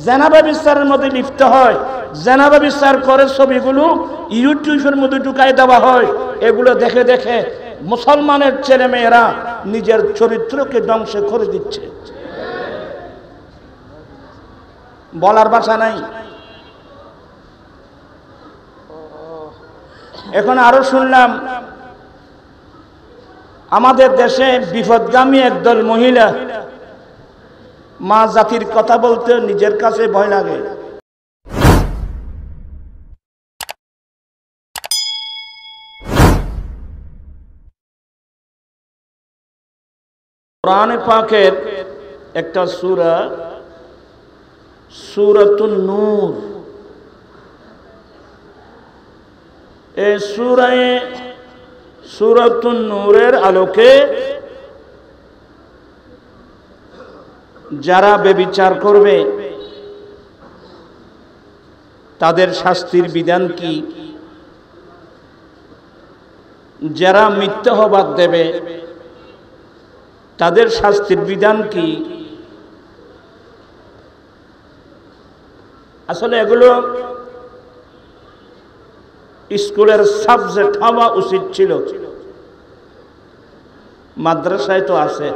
জেনাবা বিচারের মধ্যে লিপ্ত হয়, জেনাবা বিচার করে ছবিগুলো ইউটিউবের মধ্যে ঢুকাই দেওয়া হয়। এগুলো দেখে দেখে মুসলমানের ছেলে মেয়েরা নিজের চরিত্রকে ধ্বংস করে দিচ্ছে। বলার ভাষা নাই। এখন আরো শুনলাম আমাদের দেশে বিপদগামী একদল মহিলা, মা জাতির কথা বলতে নিজের কাছে ভয় লাগে। কোরআনে পাকের একটা সূরা, সূরাতুন নূর। এই সূরাতুন নূরের আলোকে যারা ব্যভিচার করবে তাদের শাস্তির বিধান কি, যারা মিথ্যা অপবাদ দেবে তাদের শাস্তির বিধান কি। আসলে এগুলো স্কুলের সাবজেক্ট হওয়া উচিত ছিল, মাদ্রাসায় তো আছে,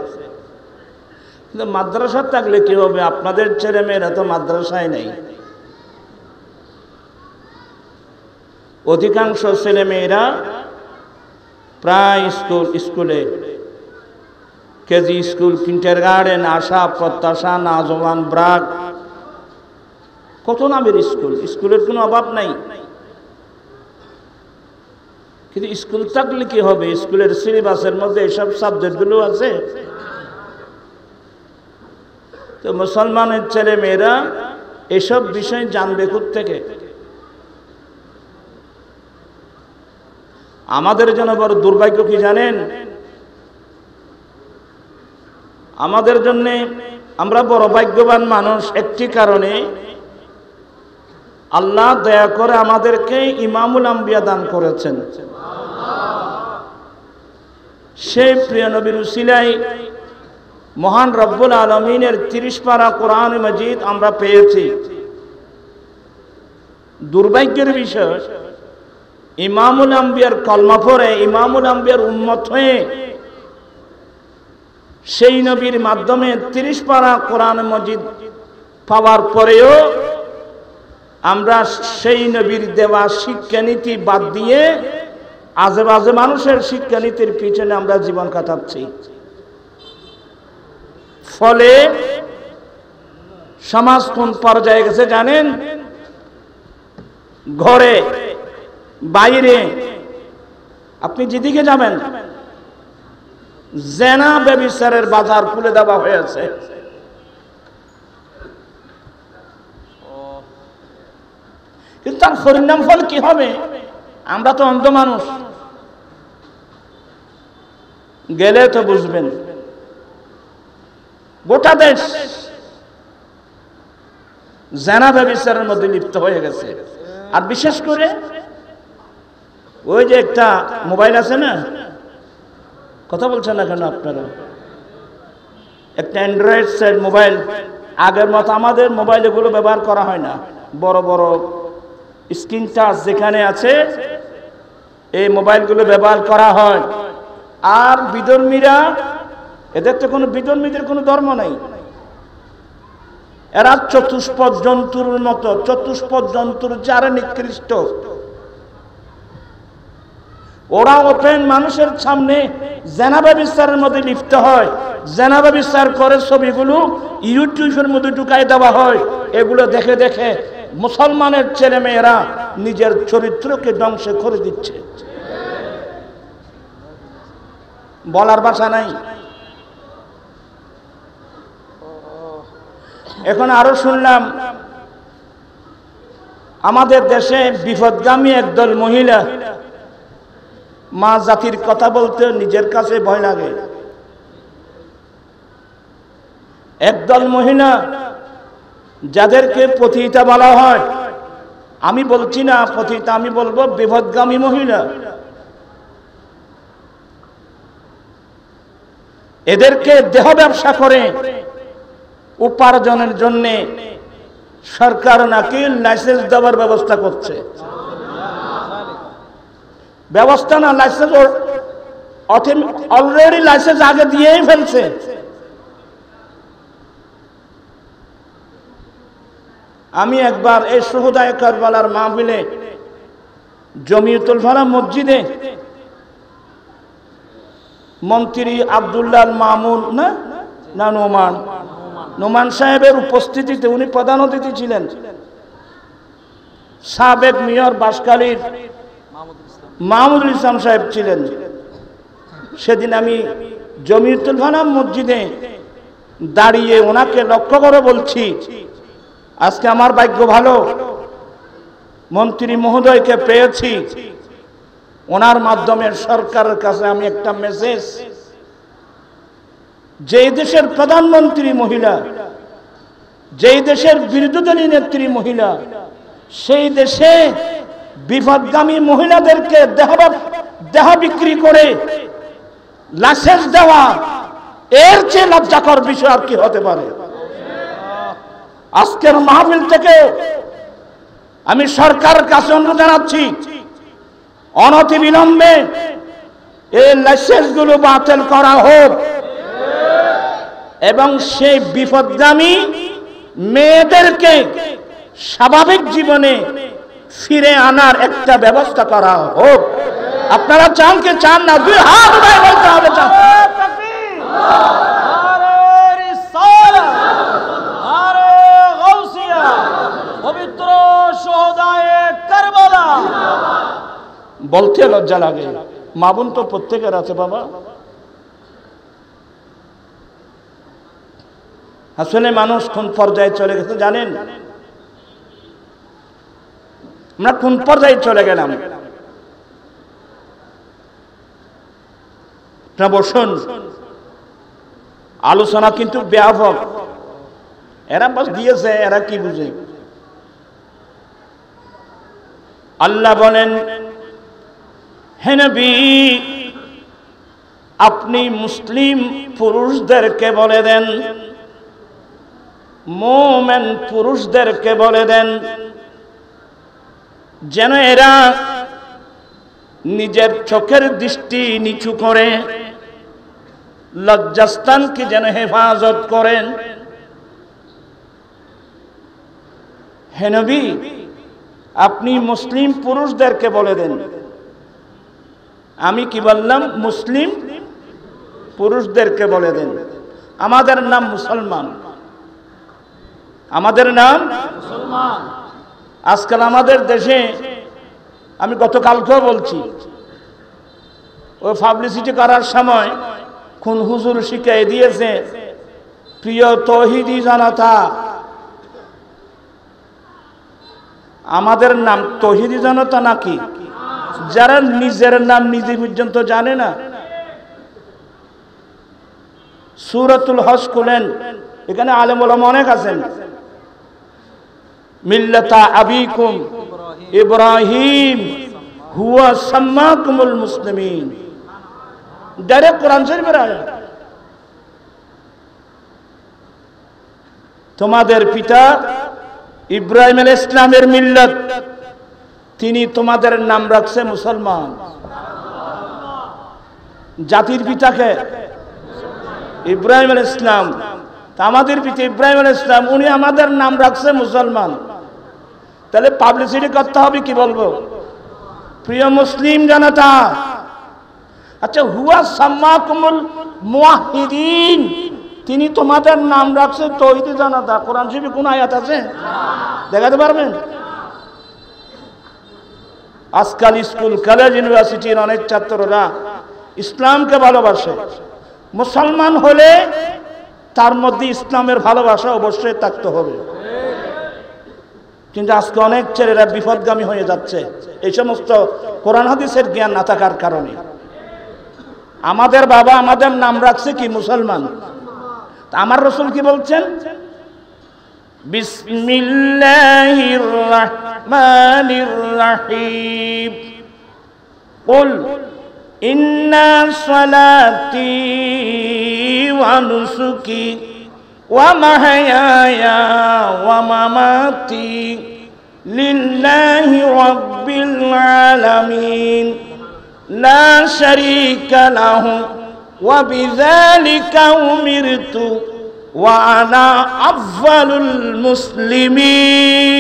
কিন্তু মাদ্রাসা থাকলে কি হবে? আপনাদের ছেলে মেয়েরা তো মাদ্রাসায় নেই। অধিকাংশ ছেলে মেয়েরা প্রায় স্কুলে, কেজি স্কুল, কিন্ডারগার্টেন, আশা, প্রত্যাশা, নাজওয়ান, ব্রাক, কত নামের স্কুল। স্কুলের কোনো অভাব নাই, কিন্তু স্কুল থাকলে কি হবে? স্কুলের সিলেবাসের মধ্যে এসব সাবজেক্টগুলো আছে। তো মুসলমানের ছেলে মেয়েরা এসব বিষয় জানবে কোত্থেকে? আমাদের জন্য বড় দুর্ভাগ্য কি জানেন? আমাদের জন্য আমরা বড় ভাগ্যবান মানুষ একটি কারণে, আল্লাহ দয়া করে আমাদেরকে ইমামুল আম্বিয়া দান করেছেন। সেই প্রিয় নবীর উসিলায় মহান রব্বুল আলামিনের 30 পারা কোরআন মাজিদ আমরা পেয়েছি। দুর্ভাগ্যের বিষয়, ইমামুল আম্বিয়ার কলমা পড়ে ইমামুল আম্বিয়ার উম্মত হয়ে সেই নবীর মাধ্যমে 30 পারা কোরআন মাজিদ পাওয়ার পরেও আমরা সেই নবীর দেওয়া শিক্ষানীতি বাদ দিয়ে আজে বাজে মানুষের শিক্ষানীতির পিছনে আমরা জীবন কাটাচ্ছি। ফলে সমাজ কোন পর্যায়ে গেছে জানেন? ঘরে বাইরে আপনি যেদিকে যাবেন জেনা ব্যভিচারের বাজার খুলে দেওয়া হয়েছে। কিন্তু তার পরিণাম ফল কি হবে? আমরা তো অন্ধ মানুষ, গেলে তো বুঝবেন। গোটা দেশ জেনা ব্যভিচারের মধ্যে লিপ্ত হয়ে গেছে। আর বিশেষ করে ওই যে একটা মোবাইল আছে না, কথা বলছেন না কেন আপনারা? একটা অ্যান্ড্রয়েড সেট মোবাইল, আগের মতো আমাদের মোবাইল এগুলো ব্যবহার করা হয় না। বড় বড় স্ক্রিন টাচ যেখানে আছে এই মোবাইলগুলো ব্যবহার করা হয়। আর বিধর্মীরা, এদের তো কোনো বিধর্মীদের কোনো ধর্ম নাই, এরা চতুষ্পদ জন্তুর মতো, চতুষ্পদ জন্তুর যারা নিকৃষ্ট। ওরা ওপেন মানুষের সামনে জেনাবা বিচারের মধ্যে লিপ্ত হয়, জেনাবা বিচার করে ছবিগুলো ইউটিউবের মধ্যে ঢুকাই দেওয়া হয়। এগুলো দেখে দেখে মুসলমানের ছেলে মেয়েরা নিজের চরিত্রকে ধ্বংস করে দিচ্ছে। বলার ভাষা নাই। এখন আরো শুনলাম আমাদের দেশে বিপদগামী একদল মহিলা, মা জাতির কথা বলতে নিজের কাছে ভয় লাগে। একদল মহিলা যাদেরকে পতিতা বলা হয়, আমি বলছি না পতিতা, আমি বলবো বিপদগামী মহিলা। এদেরকে দেহ ব্যবসা করে উপার্জনের জন্য সরকার নাকি লাইসেন্স দেওয়ার ব্যবস্থা করছে। ব্যবস্থা না, লাইসেন্স অলরেডি লাইসেন্স আগে দিয়েই ফেলছে। আমি একবার এই শুহাদায়ে কারবালার মাহফিলে জমিয়তুল ফালাহ মসজিদে মন্ত্রী আব্দুল্লাহ মামুন না নোমান সাহেবের উপস্থিতিতে, উনি প্রধান অতিথি ছিলেন, সাবেক মেয়র বাঁশখালীর মাহমুদুল ইসলাম সাহেব ছিলেন। সেদিন আমি জমিয়তুল ফালাহ মসজিদে দাঁড়িয়ে ওনাকে লক্ষ্য করে বলছি, আজকে আমার ভাগ্য ভালো, মন্ত্রী মহোদয়কে পেয়েছি, ওনার মাধ্যমে সরকারের কাছে আমি একটা মেসেজ, যেই দেশের প্রধানমন্ত্রী মহিলা, যেই দেশের বিরোধী দলীয় নেত্রী মহিলা, সেই দেশে বিপদগামী মহিলাদেরকে দেহ বিক্রি করে লাইসেন্স দেওয়া, এর চেয়ে লজ্জাকর বিষয় আর কি হতে পারে? আজকের মাহফিল থেকে আমি সরকারের কাছে অনুরোধ জানাচ্ছি, অনতিবিলম্বে এই লাইসেন্সগুলো বাতিল করা হোক এবং সেই বিপদগামী মেয়েদেরকে স্বাভাবিক জীবনে ফিরে আনার একটা ব্যবস্থা করা হোক। আপনারা চান কি চান না? দুই হাত উঠায় বলতে হবে চান। পবিত্র শুহাদায়ে কারবালা বলতে লজ্জা লাগে। মা বোন তো প্রত্যেকের আছে বাবা। আসলে মানুষ কোন পর্যায়ে চলে গেছে জানেন? আমরা কোন পর্যায়ে চলে গেলাম? বসুন, আলোচনা কিন্তু ব্যাপক। এরা বাস দিয়েছে, এরা কি বুঝে? আল্লাহ বলেন, হে নবী, আপনি মুসলিম পুরুষদেরকে বলে দেন, মুমিন পুরুষদেরকে বলে দেন, যেন এরা নিজের চোখের দৃষ্টি নিচু করে লজ্জাস্থানকে যেন হেফাজত করেন। হে নবী, আপনি মুসলিম পুরুষদেরকে বলে দেন। আমি কি বললাম? মুসলিম পুরুষদেরকে বলে দেন। আমাদের নাম মুসলমান, আমাদের নাম মুসলমান। আজকাল আমাদের দেশে, আমি গতকালকেও বলছি, ওই পাবলিসিটি করার সময় কোন হুজুর শিখাই দিয়েছে, প্রিয় তৌহিদি জনতা, আমাদের নাম তৌহিদি জনতা নাকি? যারা নিজের নাম নিজে পর্যন্ত জানে না। সূরাতুল হজ খুলেন, এখানে আলেম ওলামা অনেক আছেন। মিল্লাতা আবিকুম ইব্রাহিম হুয়া সাম্মাকুমুল মুসলিমিন, ডাইরেক্ট কোরআন শরীফের আয়াত। তোমাদের পিতা ইব্রাহিম আলাইহিস ইসলামের মিল্লাত, তিনি তোমাদের নাম রাখছে মুসলমান। জাতির পিতাকে ইব্রাহিম আলাইহিস ইসলাম, আমাদের পিতা ইব্রাহিম আলাইহিস ইসলাম, উনি আমাদের নাম রাখছে মুসলমান। তাহলে পাবলিসিটি করতে হবে, কি বলবো? প্রিয় মুসলিম জনতা, আচ্ছা, হুয়া সাম্মাকুমুল মুওয়াহিদিন, তিনি তোমাদের নাম রাখছে তৌহিদি জনতা। কোরআন শরীফে কোন আয়াত আছে? দেখাতে পারবেন? আজকাল স্কুল, কলেজ, ইউনিভার্সিটির অনেক ছাত্ররা ইসলামকে ভালোবাসে। মুসলমান হলে তার মধ্যে ইসলামের ভালোবাসা অবশ্যই থাকতে হবে। কিন্তু আজকে অনেক ছেলেরা বিপদগামী হয়ে যাচ্ছে এই সমস্ত কোরআন হাদিসের জ্ঞান না থাকার কারণে। আমাদের বাবা আমাদের নাম রাখছে কি? মুসলমান। আমার রাসূল কি বলছেন? বিসমিল্লাহির রাহমানির রাহিম, কুল ইন্না সালাতি ওয়া নুসুকি ওয়া মাহইয়ায়া ওয়া মামাতি লিল্লাহি রাব্বিল আলামিন লা শারীকা লাহু ওয়া বিযালিকা উমিরতু ওয়া আনা আফযালুল মুসলিমিন।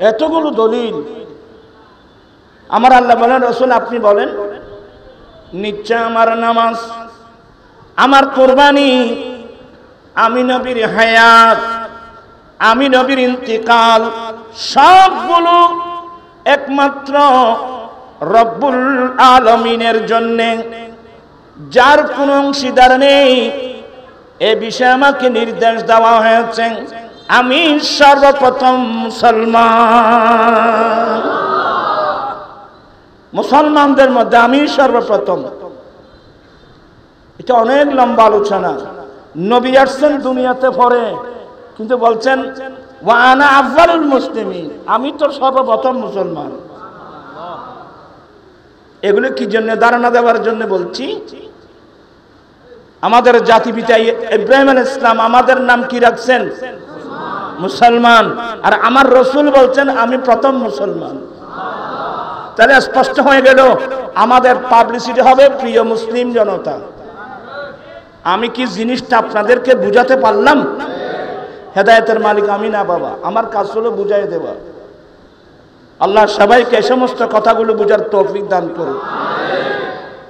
এতগুলো দলিল আমার আল্লাহ বলেন, রাসূল আপনি বলেন, নিশ্চয় আমার নামাজ, আমার কুরবানি, আমি নবীর হায়াত, আমি নবীর ইন্তিকাল, সবগুলো একমাত্র রব্বুল আলামিনের জন্য, যার কোনো অংশীদার নেই। এ বিষয়ে আমাকে নির্দেশ দেওয়া হয়েছে। আমি সর্বপ্রথম মুসলমান, মুসলমানদের মধ্যে আমি সর্বপ্রথম। এটা অনেক লম্বা আলোচনা। নবী আসছেন দুনিয়াতে পরে, কিন্তু বলছেন ওয়া আনা আফযালুল মুসলিমিন, আমি তো সর্বপ্রথম মুসলমান। এগুলো কি জন্য? ধারণা দেওয়ার জন্য বলছি। আমাদের জাতিপিতা ইব্রাহিম আলাইহিস সালাম আমাদের নাম কি রাখছেন? মুসলমান। আর আমার রাসূল বলছেন আমি প্রথম মুসলমান। তাহলে স্পষ্ট হয়ে গেল আমাদের পাবলিসিটি হবে প্রিয় মুসলিম জনতা। আমি কি জিনিসটা আপনাদেরকে বুঝাতে পারলাম? হেদায়েতের মালিক আমি না বাবা, আমার কাজ হলো বুঝাই দেওয়া। আল্লাহ সবাইকে এই সমস্ত কথাগুলো বুঝার তৌফিক দান করুন।